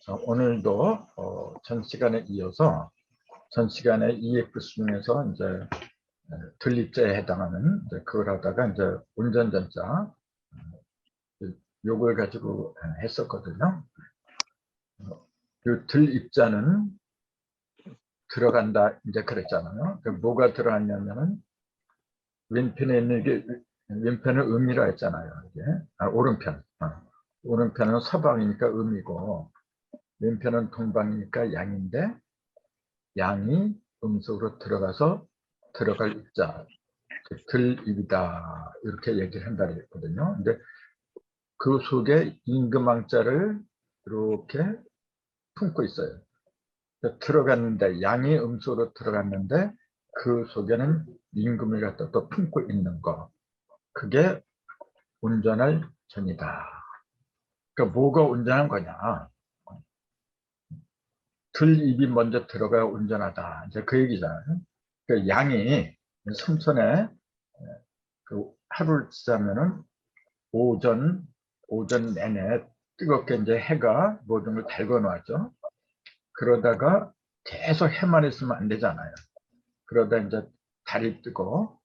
오늘도 전 시간에 이어서 전 시간에 EFC 중에서 이제 들립자에 해당하는 그걸 하다가 이제 운전전자 요걸 가지고 했었거든요. 그 들입자는 들어간다 이제 그랬잖아요. 뭐가 들어갔냐면은 왼편에 있는 게 왼편은 음이라 했잖아요. 이게 오른편. 오른편은 서방이니까 음이고 왼편은 동방이니까 양인데 양이 음속으로 들어가서 들어갈 입자 들입이다 이렇게 얘기를 한다 그랬거든요. 근데 그 속에 임금왕자를 이렇게 품고 있어요. 들어갔는데 양이 음속으로 들어갔는데 그 속에는 임금을 갖다 또 품고 있는 거, 그게 운전할 전이다. 그러니까 뭐가 운전한 거냐? 들입이 먼저 들어가야 운전하다. 이제 그 얘기잖아요. 그 양이 삼천에 그 하루를 지자면은 오전 내내 뜨겁게 이제 해가 모든 걸 달궈 놨죠. 그러다가 계속 해만 있으면 안 되잖아요. 그러다 이제 달이 뜨고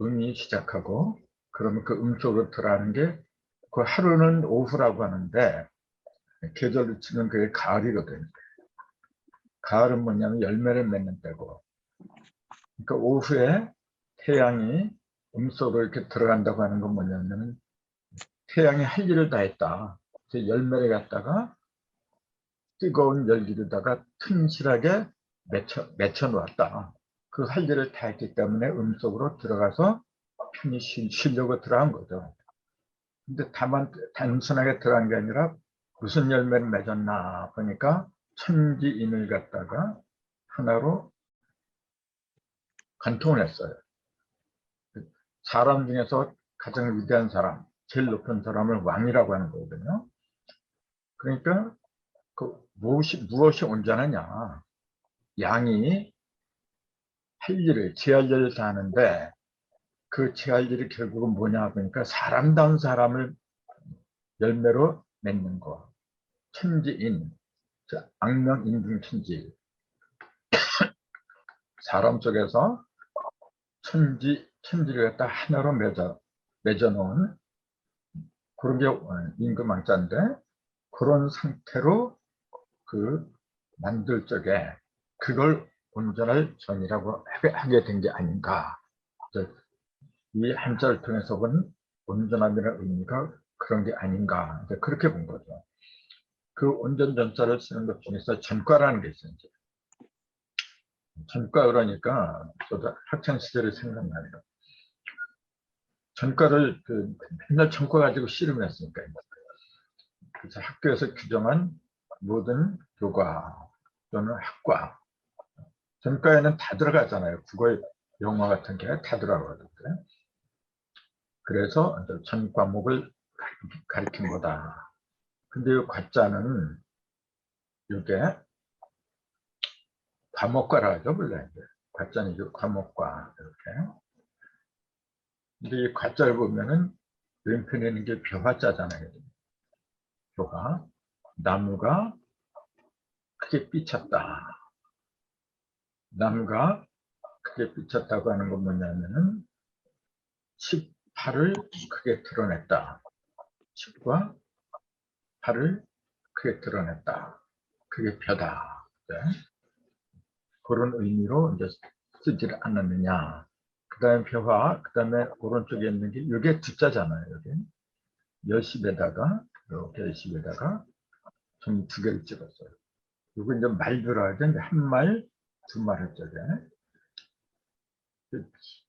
음이 시작하고 그러면 그 음 속으로 들어가는 게 그 하루는 오후라고 하는데 계절로 치면 그게 가을이거든요. 가을은 뭐냐면 열매를 맺는 때고, 그러니까 오후에 태양이 음 속으로 이렇게 들어간다고 하는 건 뭐냐면 태양이 할 일을 다 했다. 열매를 갖다가 뜨거운 열기로다가 튼실하게 맺혀 놓았다. 그 할 일을 다 했기 때문에 음 속으로 들어가서 편히 쉬려고 들어간 거죠. 근데 다만 단순하게 들어간 게 아니라 무슨 열매를 맺었나 보니까 천지인을 갖다가 하나로 관통을 했어요. 사람 중에서 가장 위대한 사람, 제일 높은 사람을 왕이라고 하는 거거든요. 그러니까 그 무엇이 온전하냐? 양이 할 일을, 제할 일을 다 하는데 그 제할 일이 결국은 뭐냐 보니까 사람다운 사람을 열매로 맺는 거. 천지인, 악명 인중 천지. 사람 속에서 천지를 갖다 하나로 맺어 놓은 그런 게 임금왕자인데, 그런 상태로 그 만들 적에 그걸 온전할 전이라고 하게 된 게 아닌가. 이 한자를 통해서 본 온전함이라는 의미가 그런 게 아닌가. 그렇게 본 거죠. 그 온전전자를 쓰는 것 중에서 전과라는 게 있어요. 전과 그러니까 저도 학창 시절이 생각나네요. 전과를 맨날 전과 가지고 씨름했으니까. 그래서 학교에서 규정한 모든 교과 또는 학과, 전과에는 다 들어가잖아요. 국어, 영어 같은 게 다 들어가거든요. 그래서 전 과목을 가리킨 거다. 근데 이 과자는 이게 과목과라 하죠, 원래. 과자는 이제 과목과 이렇게. 근데 이 과자를 보면은 왼편에 있는 게 벼화자잖아요. 벼화. 나무가 크게 삐쳤다. 나무가 크게 삐쳤다고 하는 건 뭐냐면은 칩팔을 크게 드러냈다. 칩과 팔을 크게 드러냈다. 그게 벼다. 네. 그런 의미로 이제 쓰지를 않았느냐. 그 다음에 벼화, 그 다음에 오른쪽에 있는 게, 이게 두자잖아요. 여기. 열십에다가, 이렇게 열십에다가 점 두 개를 찍었어요. 이거 이제 말 들어야 돼. 한 말, 두 말 할 적에.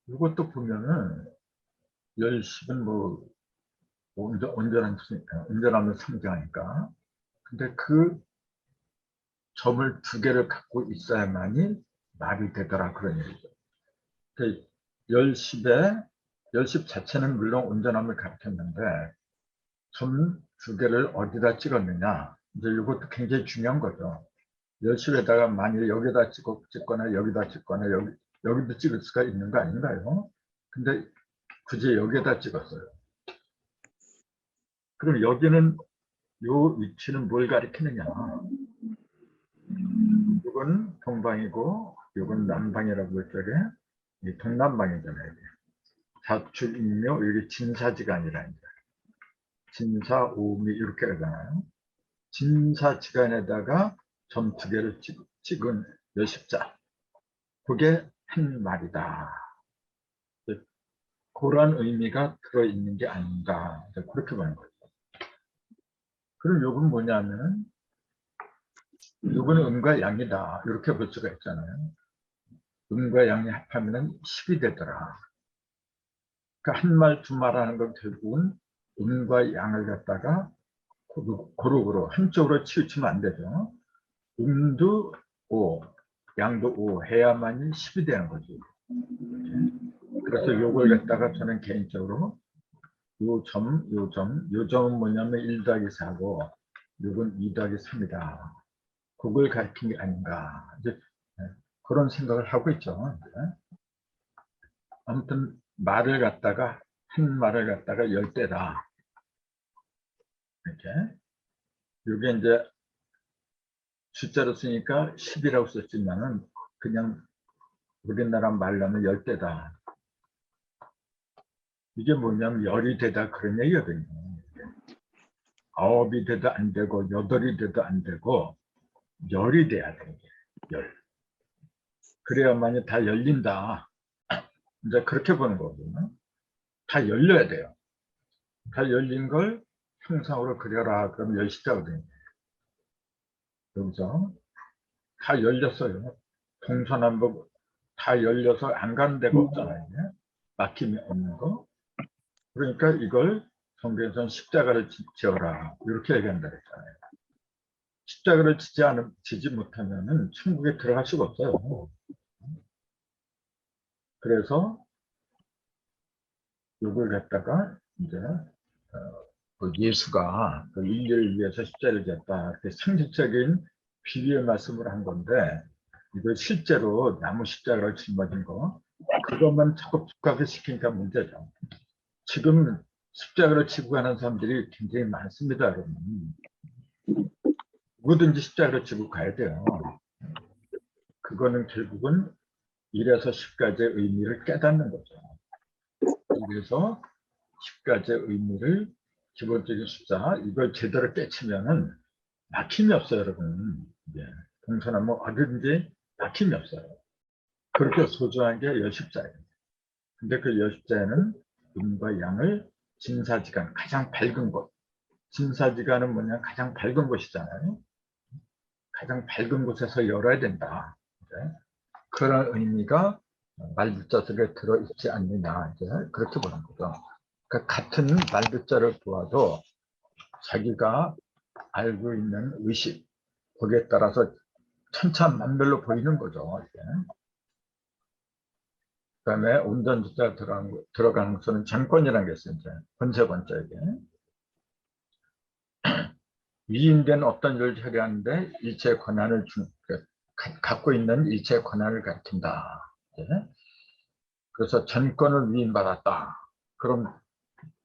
이것도 보면은, 열십은 뭐, 온전함을 상징하니까. 근데 그 점을 두 개를 갖고 있어야만이 말이 되더라. 그런 얘기죠. 열십 자체는 물론 온전함을 가리켰는데 점 두 개를 어디다 찍었느냐, 이제 이것도 굉장히 중요한 거죠. 열십에다가 만일 여기다 찍거나 여기다 찍거나 여기도 찍을 수가 있는 거 아닌가요? 근데 굳이 여기에다 찍었어요. 그럼 여기는 요 위치는 뭘 가리키느냐. 이건 동방이고 이건 남방이라고 했죠. 이 동남방이잖아요. 자축인묘 여기 진사지간이라는 거. 진사오미 이렇게 하잖아요. 진사지간에다가 점 두 개를 찍은 여십자. 그게 한 말이다. 그런 의미가 들어있는 게 아닌가. 그렇게 보는 거죠. 그럼 요건 뭐냐면 요거는 음과 양이다. 이렇게 볼 수가 있잖아요. 음과 양이 합하면 10이 되더라. 그러니까 한 말, 두 말 하는 건 결국은 음과 양을 갖다가 고루고루 한쪽으로 치우치면 안 되죠. 음도 5, 양도 5 해야만이 10이 되는 거죠. 그래서 요걸 갖다가 저는 개인적으로 요 점은 뭐냐면 1 더하기 4고 요건 2 더하기 3이다. 그걸 가르친 게 아닌가. 이제 그런 생각을 하고 있죠. 아무튼 말을 갖다가 한 말을 갖다가 열대다. 이렇게. 이게 이제 숫자로 쓰니까 10이라고 썼지만은 그냥 우리나라 말로 하면 열대다. 이게 뭐냐면 열이 되다 그런 얘기거든요. 9이 돼도 안 되고 8이 돼도 안 되고 열이 돼야 돼요. 열. 그래야만이 다 열린다. 이제 그렇게 보는 거거든요. 다 열려야 돼요. 다 열린 걸 형상으로 그려라. 그럼 열십자거든요. 여기서 다 열렸어요. 동서남북 다 열려서 안 가는 데가 없잖아요. 막힘이 없는 거. 그러니까 이걸 성경에서는 십자가를 지어라. 이렇게 얘기한다 그랬잖아요. 십자가를 지지 못하면은 천국에 들어갈 수가 없어요. 그래서 이걸 갖다가 이제 그 예수가 그 인류를 위해서 십자가를 졌다. 이렇게 상식적인 비유의 말씀을 한 건데 이거 실제로 나무 십자가를 짊어진 거 그것만 자꾸 부각시키니까 문제죠. 지금 십자가를 지고 가는 사람들이 굉장히 많습니다, 여러분. 누구든지 십자가를 지고 가야 돼요. 그거는 결국은 1에서 10까지의 의미를 깨닫는 거죠. 그래서 10가지의 의미를 기본적인 숫자 이걸 제대로 깨치면은 막힘이 없어요, 여러분. 동서남북 어딘지 막힘이 없어요. 그렇게 소중한 게 여십자예요. 근데 그 여십자에는 음과 양을 진사지간 가장 밝은 곳. 진사지간은 뭐냐 가장 밝은 곳이잖아요. 가장 밝은 곳에서 열어야 된다. 그런 의미가 말두자 속에 들어있지 않느냐 이제 그렇게 보는 거죠. 그러니까 같은 말두자를 보아도 자기가 알고 있는 의식 거기에 따라서 천차만별로 보이는 거죠. 그다음에 운전주자 들어가는 것은 정권이라는 게 있어요. 번세번째에게 위임된 어떤 일을 처리하는데 일체 권한을 갖고 있는 일체 권한을 가리킨다. 그래서 전권을 위임받았다. 그럼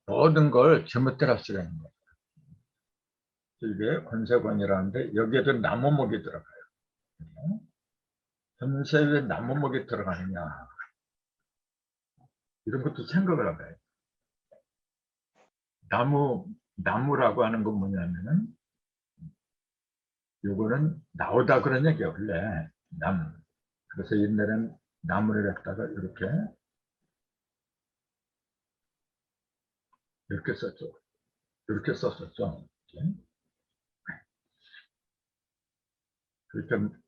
모든 걸 제멋대로 할 수가 있는 거예요. 이게 권세권이라는데 여기에도 나무목이 들어가요. 전세에 나무목이 들어가느냐 이런 것도 생각을 해봐요. 나무라고 하는 건 뭐냐면은 요거는 나오다 그런 얘기예요. 원래 나무. 그래서 옛날엔 나무를 갖다가 이렇게 썼죠. 이렇게 썼었죠. 그러니까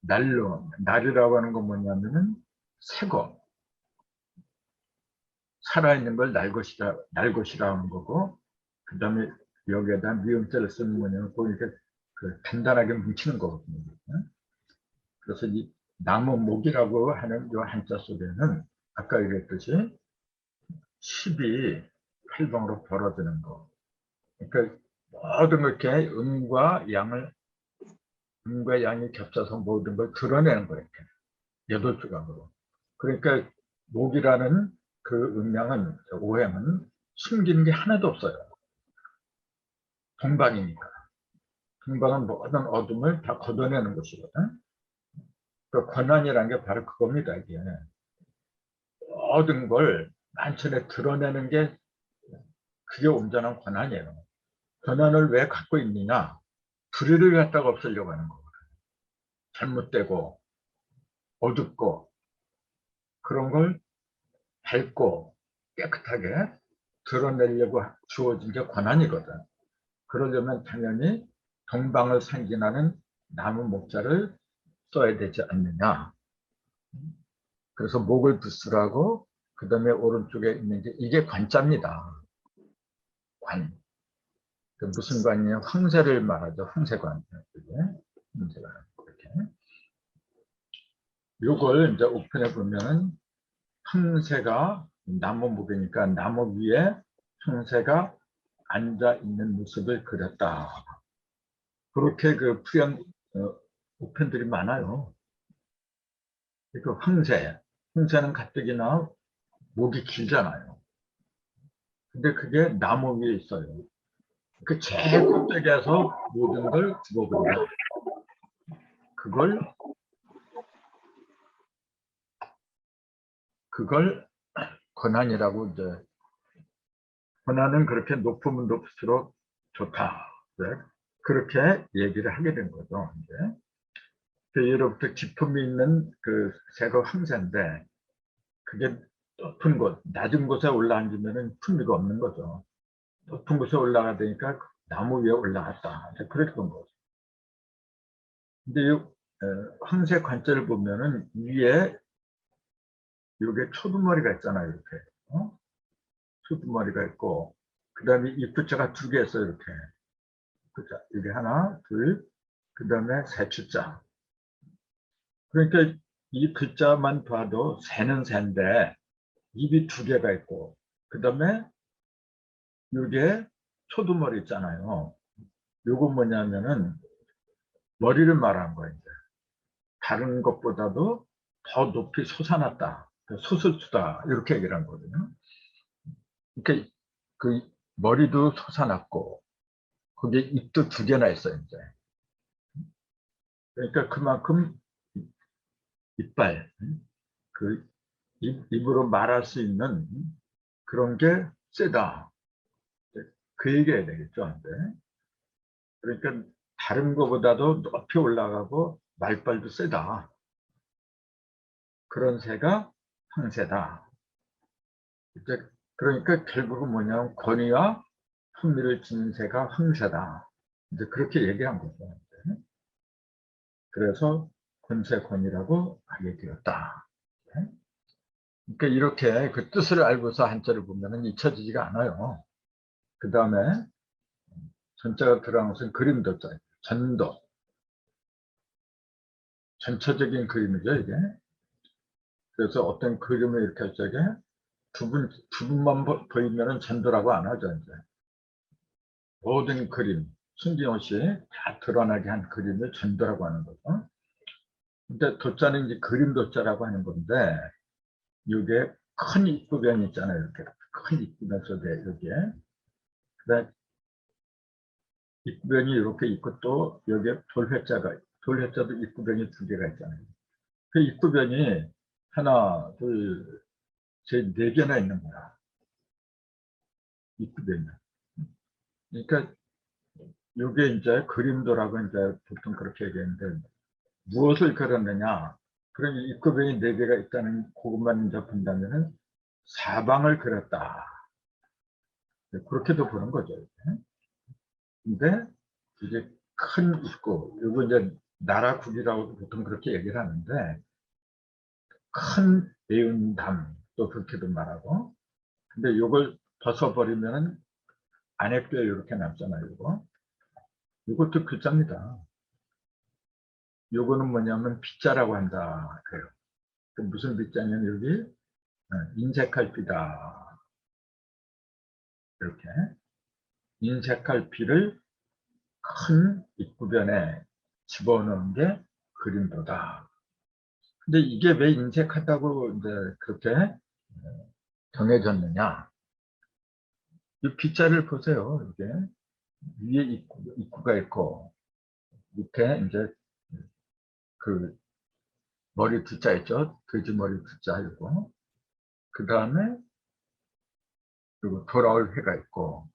날이라고 하는 건 뭐냐면은 새거 살아있는 걸 날것이라 하는 거고 그 다음에 여기에다 미음자를 쓰는 뭐냐면 보니까 그 단단하게 뭉치는 거거든요. 그래서 이 나무목이라고 하는 이 한자 속에는 아까 얘기했듯이 10이 활동으로 벌어지는 거. 그러니까 모든 걸 이렇게 음과 양이 겹쳐서 모든 걸 드러내는 거예요. 여덟 조각으로. 그러니까 목이라는 그 음양은 오행은 숨기는 게 하나도 없어요. 동방이니까. 동방은 모든 어둠을 다 걷어내는 곳이거든. 그 권한이라는 게 바로 그겁니다. 이게 모든 걸 만천에 드러내는 게 그게 온전한 권한이에요. 권한을 왜 갖고 있느냐? 불의를 갖다가 없애려고 하는 거거든. 잘못되고 어둡고 그런 걸 밝고 깨끗하게 드러내려고 주어진 게 권한이거든. 그러려면 당연히 동방을 상징하는 나무 목자를 써야 되지 않느냐. 그래서 목을 부스라고 그 다음에 오른쪽에 있는 게 이게 관자입니다. 관. 그 무슨 관이에요? 황새를 말하죠. 황새관. 이게 황새관. 이렇게. 요걸 이제 우편에 보면은 황새가 나무 목이니까 나무 위에 황새가 앉아 있는 모습을 그렸다. 그렇게 그 표현 우편들이 많아요. 그 황새는 가뜩이나 목이 길잖아요. 근데 그게 나무 위에 있어요. 그 제일 꼭대기에서 모든 걸 먹은다. 그걸 권한이라고 이제 권한은 그렇게 높으면 높을수록 좋다. 네? 그렇게 얘기를 하게 된 거죠. 이제 그 예로부터 기품이 있는 그 새가 황새인데 그게 높은 곳, 낮은 곳에 올라앉으면 품위가 없는 거죠. 높은 곳에 올라가니까 나무 위에 올라갔다. 그랬던 거죠. 근데 이 황새 관자를 보면은 위에 이게 초두머리가 있잖아요. 이렇게 초두머리가 있고 그 다음에 입구자가 두 개 있어요. 이렇게 그자 이게 하나, 둘, 그 다음에 세 추자. 그러니까 이 글자만 봐도 새는 새인데 입이 두 개가 있고 그 다음에 이게 초두머리 있잖아요. 요거 뭐냐면은 머리를 말하는 거예요. 이제. 다른 것보다도 더 높이 솟아났다. 솟을수다. 이렇게 얘기를 한 거거든요. 그러니까 그 머리도 솟아났고 거기에 입도 두 개나 있어요. 이제. 그러니까 그만큼 이빨, 그 입으로 말할 수 있는 그런 게 세다. 그 얘기해야 되겠죠. 근데. 그러니까 다른 것보다도 높이 올라가고 말빨도 세다. 그런 새가 황새다. 이제 그러니까 결국은 뭐냐면 권위와 품위를 지닌 새가 황새다. 이제 그렇게 얘기한 거죠. 그래서 권세권이라고 하게 되었다. 그러니까 이렇게 그 뜻을 알고서 한자를 보면 잊혀지지가 않아요. 그 다음에 전자가 들어간 것은 그림도자예요. 전도. 전체적인 그림이죠, 이게. 그래서 어떤 그림을 이렇게 할 적에 두 분만 보이면 전도라고 안 하죠, 이제. 모든 그림, 숨김없이 다 드러나게 한 그림을 전도라고 하는 거죠. 근데 도자는 이제 그림 도자라고 하는 건데, 이게 큰 입구변이 있잖아요, 이렇게. 큰 입구변 속에, 여기에. 그다음에 입구변이 이렇게 있고 또 여기에 돌회자도 입구변이 두 개가 있잖아요. 그 입구변이 하나, 둘, 셋, 네 개나 있는 거야. 입구변이. 그러니까 이게 이제 그림도라고 이제 보통 그렇게 얘기하는데 무엇을 그렸느냐? 그러면 입구변이 네 개가 있다는 그것만 이제 본다면은 사방을 그렸다. 그렇게도 보는 거죠. 근데 이제 큰 입구, 이거 이제 나라국이라고 보통 그렇게 얘기를 하는데 큰 매운담 또 그렇게도 말하고 근데 이걸 벗어버리면 안에 뼈 이렇게 남잖아요. 이것도 글자입니다. 요거는 뭐냐면 빗자라고 한다 그래요. 그 무슨 빗자냐면 여기 인색할 비다 이렇게 인색할 비를 큰 입구변에 집어넣은 게 그림도다. 근데 이게 왜 인색하다고 이제 그렇게 정해졌느냐? 이 빗자를 보세요. 이게 위에 입구가 있고 밑에 이제 그 머리 두자 있죠. 돼지 머리 두자 있고 그 다음에 그리고 돌아올 회가 있고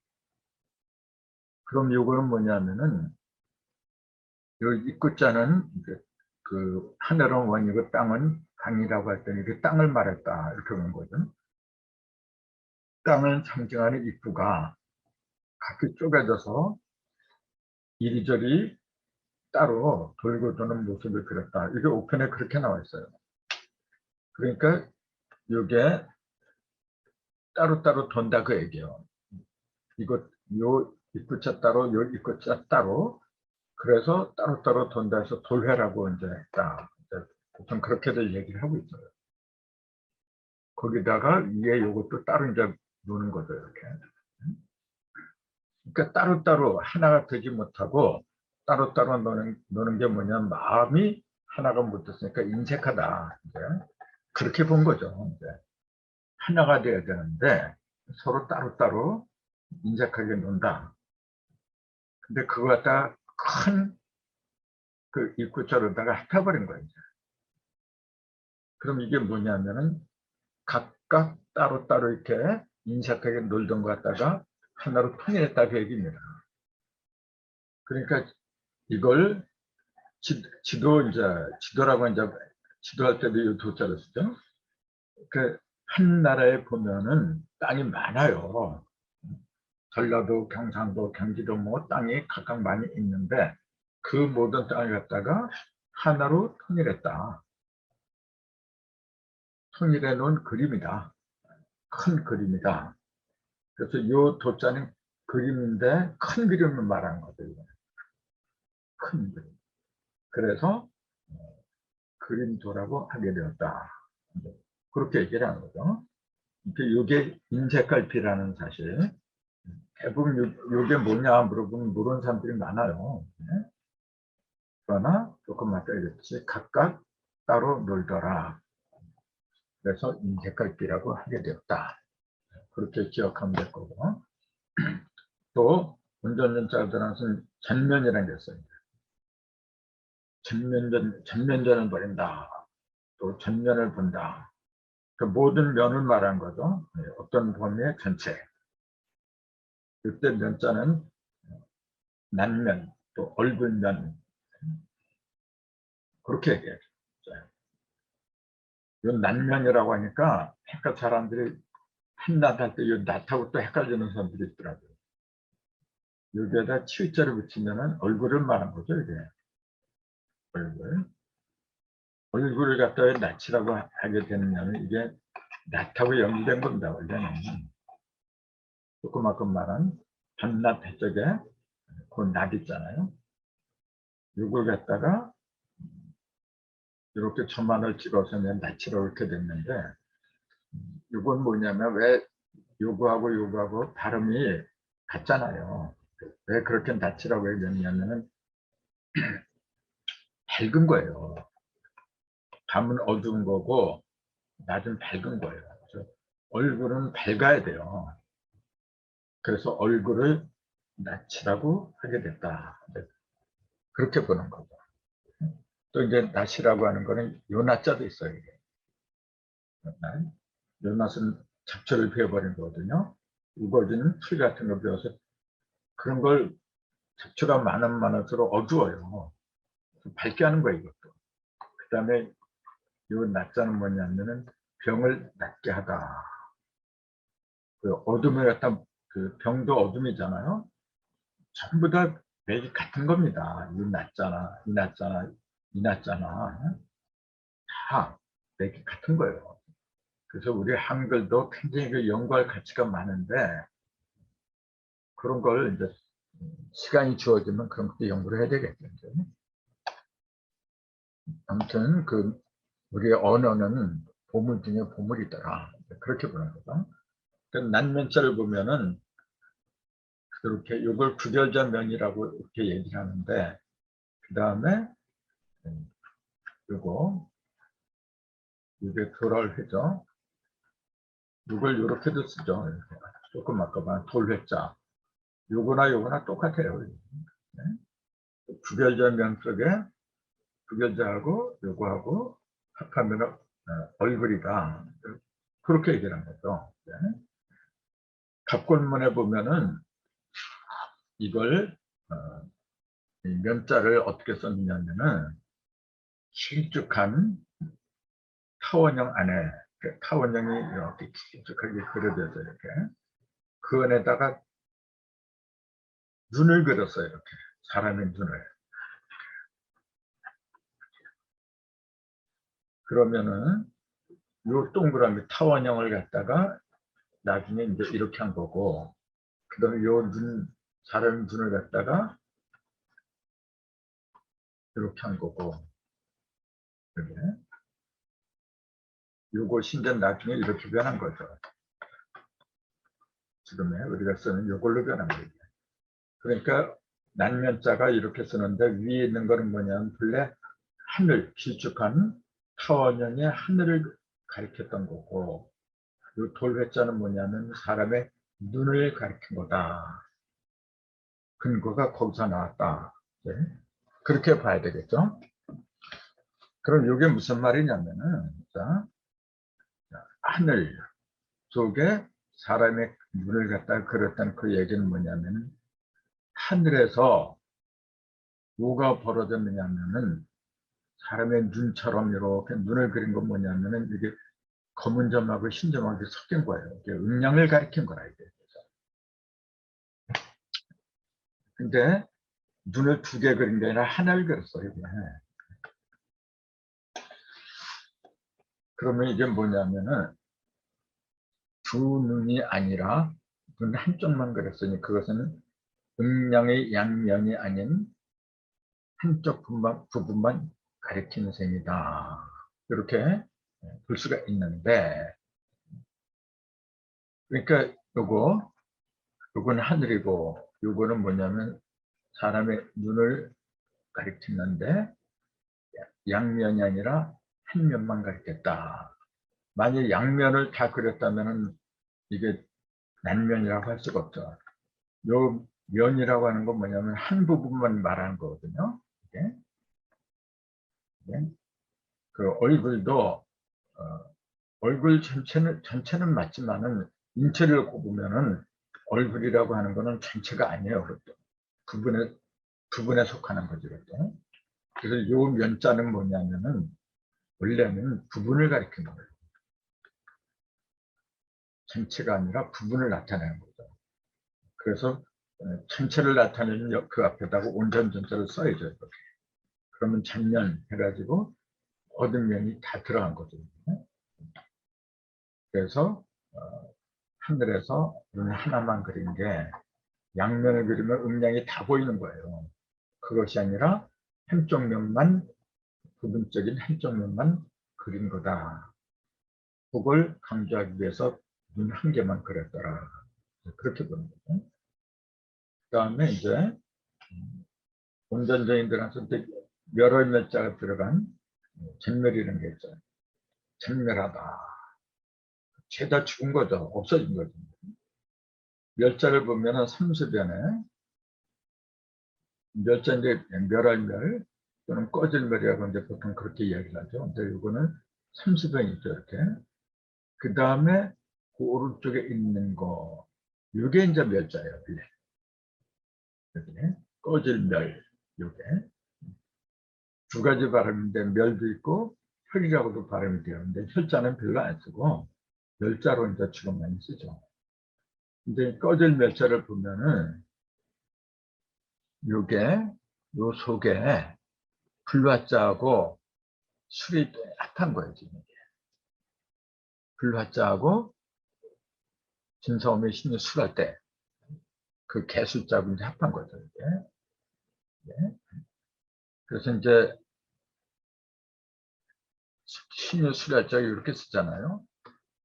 그럼 요거는 뭐냐면은 요 입구자는 이제 그 하늘은 원이고 땅은 강이라고 할 때는 그 땅을 말했다 이렇게 보는 거죠. 땅을 상징하는 입구가 각기 쪼개져서 이리저리 따로 돌고 도는 모습을 그렸다. 이게 옥편에 그렇게 나와 있어요. 그러니까 이게 따로따로 돈다 그 얘기예요. 이거 요 입구자 따로 요 입구자 따로 그래서 따로따로 돈다 해서 돌회라고 이제 했다. 보통 그렇게들 얘기를 하고 있어요. 거기다가 위에 요것도 따로 이제 노는 거죠, 이렇게. 그러니까 따로따로 하나가 되지 못하고 따로따로 노는 게 뭐냐면 마음이 하나가 못 됐으니까 인색하다. 이제 그렇게 본 거죠. 이제 하나가 돼야 되는데 서로 따로따로 인색하게 논다. 근데 그거 갖다 큰 그 입구자로다가 핥아버린 거예요. 그럼 이게 뭐냐면은 각각 따로따로 이렇게 인색하게 놀던 것 갖다가 하나로 통일했다 그 얘기입니다. 그러니까 이걸 지도라고 이제 지도할 때도 이 도자를 쓰죠. 그 한 나라에 보면은 땅이 많아요. 전라도, 경상도, 경기도 뭐 땅이 각각 많이 있는데 그 모든 땅을 갖다가 하나로 통일했다. 통일해 놓은 그림이다. 큰 그림이다. 그래서 이 도자는 그림인데 큰 그림을 말하는 거죠. 큰 그림. 그래서 그림도라고 하게 되었다. 그렇게 얘기를 하는 거죠. 이게 인색갈피라는 사실. 대부분 이게 뭐냐 물어보면 모르는 사람들이 많아요. 그러나 조금 아까 얘기했듯이 각각 따로 놀더라. 그래서 인색갈피라고 하게 되었다. 그렇게 기억하면 될 거고. 또 운전자들한테는 전면이라는 게 있어요. 전면전을 벌인다. 또 전면을 본다. 그 모든 면을 말한 거죠. 어떤 범위의 전체. 이때 면자는 난면, 또 얼굴면 그렇게 얘기해요. 이 난면이라고 하니까 헷갈려 사람들이 한낱 할 때 이 낫하고 또 헷갈리는 사람들이 있더라고요. 여기에다 치읓자를 붙이면 얼굴을 말한 거죠. 이게 얼굴. 얼굴을 갖다가 낯이라고 하게 되느냐면 이게 낯하고 연결된 겁니다. 원래는 조그맣게 말한 전낫 해적에 그 낫 있잖아요. 이걸 갖다가 이렇게 천만을 찍어서 낯이라고 이렇게 됐는데 이건 뭐냐면 왜 요거하고 발음이 같잖아요. 왜 그렇게 낯이라고 얘기했냐면은 밝은 거예요. 밤은 어두운 거고 낮은 밝은 거예요. 그래서 얼굴은 밝아야 돼요. 그래서 얼굴을 낯이라고 하게 됐다. 그렇게 보는 거죠. 또 이제 낯이라고 하는 거는 요나자도 있어요. 요낫은 잡초를 베어버린 거거든요. 우거지는 풀 같은 거 베어서 그런 걸 잡초가 많을수록 어두워요. 밝게 하는 거예요, 이것도. 그 다음에 요 낫자는 뭐냐면은 병을 낫게 하다. 그 어둠을 갖다 그 병도 어둠이잖아요. 전부 다 맥이 같은 겁니다. 이 낫잖아, 이 낫잖아, 이 낫잖아. 다 맥이 같은 거예요. 그래서 우리 한글도 굉장히 그 연구할 가치가 많은데 그런 걸 이제 시간이 주어지면 그런 것도 연구를 해야 되겠죠. 아무튼 그 우리의 언어는 보물 중에 보물이더라. 그렇게 보는 거죠. 그 난면자를 보면은 그렇게 이걸 구별자면이라고 이렇게 얘기를 하는데 그 다음에 요거 이게 돌아올 회죠. 이걸 이렇게도 쓰죠. 조금 아까 말 돌회자. 요거나 똑같아요. 네? 부결절명 속에 부결자하고 요거하고 합하면 얼굴이다. 그렇게 얘기를 한 거죠. 네? 갑골문에 보면은 이걸 이 면자를 어떻게 썼느냐면은 길쭉한 타원형 안에 타원형이 이렇게 길쭉하게 그려져서 이렇게 그 안에다가 눈을 그렸어요. 이렇게 사람의 눈을. 그러면은 요 동그라미 타원형을 갖다가 나중에 이제 이렇게 한 거고, 그 다음에 요 눈, 사람 눈을 갖다가 이렇게 한 거고, 이렇게. 요것이 이제 나중에 이렇게 변한 거죠. 지금에 우리가 쓰는 요걸로 변한 거예요. 그러니까 난면자가 이렇게 쓰는데 위에 있는 거는 뭐냐면 본래 하늘, 길쭉한 타원형의 하늘을 가리켰던 거고, 이 돌회자는 뭐냐면 사람의 눈을 가리킨 거다. 근거가 거기서 나왔다. 네. 그렇게 봐야 되겠죠. 그럼 이게 무슨 말이냐면은, 자, 하늘 속에 사람의 눈을 갖다 그렸다는 그 얘기는 뭐냐면은, 하늘에서 뭐가 벌어졌느냐면은, 사람의 눈처럼 이렇게 눈을 그린 건 뭐냐면은, 이게 검은 점하고 흰 점하고 섞인 거예요. 이게 음양을 가리킨 거라, 이게. 근데, 눈을 두 개 그린 게 아니라 하나를 그렸어요. 이게. 그러면 이게 뭐냐면은, 두 눈이 아니라 눈 한쪽만 그렸으니 그것은 음양의 양면이 아닌 한쪽 부분만 가리키는 셈이다. 이렇게 볼 수가 있는데, 그러니까 요건 하늘이고 요거는 뭐냐면 사람의 눈을 가리키는데 양면이 아니라 한 면만 가리켰다. 만약 양면을 다 그렸다면 이게 난면이라고 할 수가 없죠. 요 면이라고 하는 건 뭐냐면 한 부분만 말하는 거거든요. 이게. 네. 그 얼굴도 얼굴 전체는 맞지만은 인체를 보면은 얼굴이라고 하는 거는 전체가 아니에요. 그것도 부분에 속하는 거죠. 그것도. 그래서 요 면자는 뭐냐면은 원래는 부분을 가리키는 거예요. 전체가 아니라 부분을 나타내는 거죠. 그래서 전체를 나타내는 그 앞에다가 온전 전체를 써야죠. 이렇게. 그러면 전면 해가지고 모든 면이 다 들어간 거죠. 그래서 하늘에서 눈 하나만 그린 게 양면을 그리면 음양이 다 보이는 거예요. 그것이 아니라 한쪽 면만, 부분적인 한쪽 면만 그린 거다. 그걸 강조하기 위해서 눈 한 개만 그렸더라. 그렇게 보는 거죠. 그 다음에 이제 온전적인들한테 여러 면자가 들어간 전멸이라는 게 있어요. 전멸하다. 죄다 죽은 거죠. 없어진 거죠. 멸자를 보면은 삼수변에 멸자인데 멸할멸 또는 꺼질멸이라고 이제 보통 그렇게 이야기를 하죠. 근데 이거는 삼수변이죠. 이렇게. 그 다음에 그 오른쪽에 있는 거, 이게 이제 멸자예요. 이렇게. 꺼질멸, 이게. 두 가지 발음인데 멸도 있고 혈이라고도 발음이 되는데 혈자는 별로 안 쓰고 멸자로 이제 주로 많이 쓰죠. 근데 꺼질 멸자를 보면은 요게 요 속에 불화자하고 술이 합한 거예요. 지금 이게. 불화자하고 진사오미 신이 술할 때 그 개수자하고 이제 합한 거죠. 이게. 네. 그래서 이제 신이 술할 때 이렇게 쓰잖아요.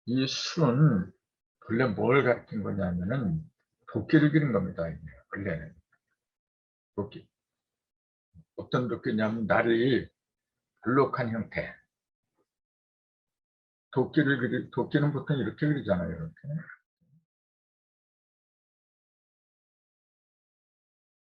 이 술은 원래 뭘 가리킨 거냐면은 도끼를 그린 겁니다. 원래는 도끼. 어떤 도끼냐면 날이 블록한 형태. 도끼는 보통 이렇게 그리잖아요. 이렇게.